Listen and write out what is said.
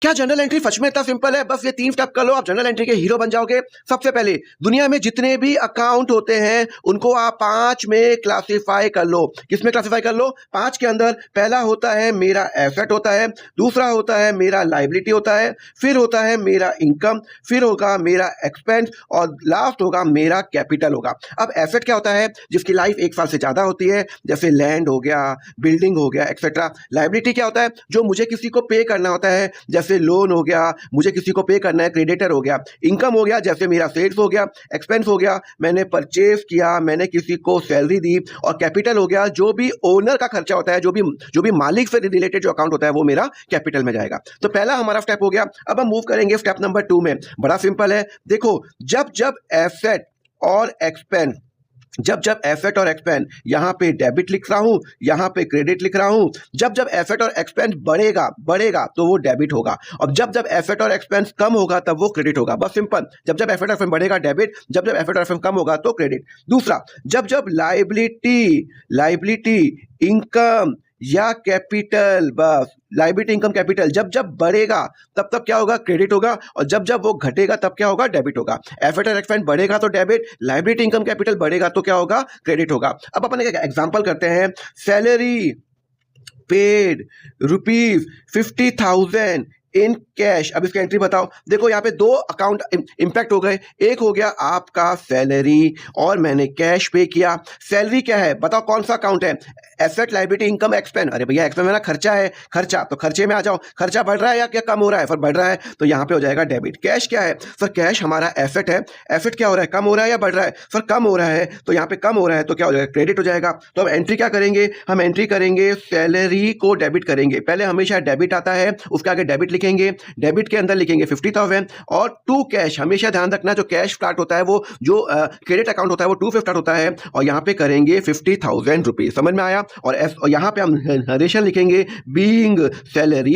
क्या general entry सच में इतना सिंपल है? बस ये 3 स्टेप कर लो, आप जनरल एंट्री के हीरो बन जाओगे। सबसे पहले दुनिया में जितने भी अकाउंट होते हैं उनको आप 5 में क्लासिफाई कर लो। किसमें क्लासिफाई कर लो? 5 के अंदर पहला होता है मेरा एसेट होता है, दूसरा होता है मेरा लायबिलिटी होता है, फिर होता है मेरा इनकम, फिर होगा मेरा एक्सपेंस और लास्ट होगा मेरा कैपिटल होगा। अब एसेट क्या होता है? जिसकी लाइफ 1 साल से ज़्यादा होती है, जैसे लैंड हो गया, बिल्डिंग हो गया, एक्सेट्रा। लायबिलिटी क्या होता है? जो मुझे किसी को पे करना होता है, जैसे लोन हो गया, मुझे किसी को पे करना है, क्रेडिटर हो गया। इनकम हो गया, जैसे मेरा सेल्स हो गया। एक्सपेंस हो गया, मैंने परचेज किया, मैंने किसी को सैलरी दी। और कैपिटल हो गया, जो भी ओनर का खर्चा होता है, जो भी मालिक से रिलेटेड जो अकाउंट होता है वो मेरा कैपिटल में जाएगा। तो पहला हमारा स्टेप हो गया। अब हम मूव करेंगे स्टेप नंबर 2 में। बड़ा सिंपल है, देखो जब जब एसेट और एक्सपेंस यहाँ पे डेबिट लिख रहा हूं, यहाँ पे क्रेडिट लिख रहा हूं। जब जब एसेट और एक्सपेंस बढ़ेगा तो वो डेबिट होगा, और जब जब एसेट और एक्सपेंस कम होगा तब वो क्रेडिट होगा। बस सिंपल, जब जब एसेट और एक्सपेंस बढ़ेगा डेबिट, जब जब एसेट और एक्सपेंस कम होगा तो क्रेडिट। दूसरा, जब जब लायबिलिटी इनकम या कैपिटल, बस लायबिलिटी इनकम कैपिटल जब जब बढ़ेगा तब तब क्या होगा? क्रेडिट होगा, और जब जब वो घटेगा तब क्या होगा? डेबिट होगा। एसेट और एक्सपेंस बढ़ेगा तो डेबिट, लायबिलिटी इनकम कैपिटल बढ़ेगा तो क्या होगा? क्रेडिट होगा। अब अपन एक एग्जांपल करते हैं। Salary paid ₹50,000 in cash. अब इसकी एंट्री बताओ। देखो यहाँ पे 2 अकाउंट इंपैक्ट हो गए। एक हो गया आपका सैलरी, और मैंने कैश पे किया। सैलरी क्या है बताओ, कौन सा अकाउंट है? Asset, liability, income, expense. अरे भैया एक्सपेंस मेरा खर्चा है, खर्चा तो खर्चे में आ जाओ। खर्चा बढ़ रहा है या क्या कम हो रहा है? फिर बढ़ रहा है तो यहाँ पे हो जाएगा डेबिट। कैश क्या है? सर कैश हमारा एसेट है। एसेट क्या हो रहा है? कम हो रहा है या बढ़ रहा है? सर कम हो रहा है, तो यहाँ पे कम हो रहा है तो क्या हो जाएगा? क्रेडिट हो जाएगा। तो अब एंट्री क्या करेंगे? हम एंट्री करेंगे सैलरी को डेबिट करेंगे। पहले हमेशा डेबिट आता है, उसके आगे डेबिट लिखेंगे। डेबिट के अंदर लिखेंगे 50,000, और टू कैश। हमेशा ध्यान रखना जो कैश स्टार्ट होता है वो जो क्रेडिट अकाउंट होता है वो 2 से स्टार्ट होता है, और यहाँ पे करेंगे 50,000 रुपीज। समझ में आया? और यहाँ पे हम नरेशन लिखेंगे बीइंग सैलरी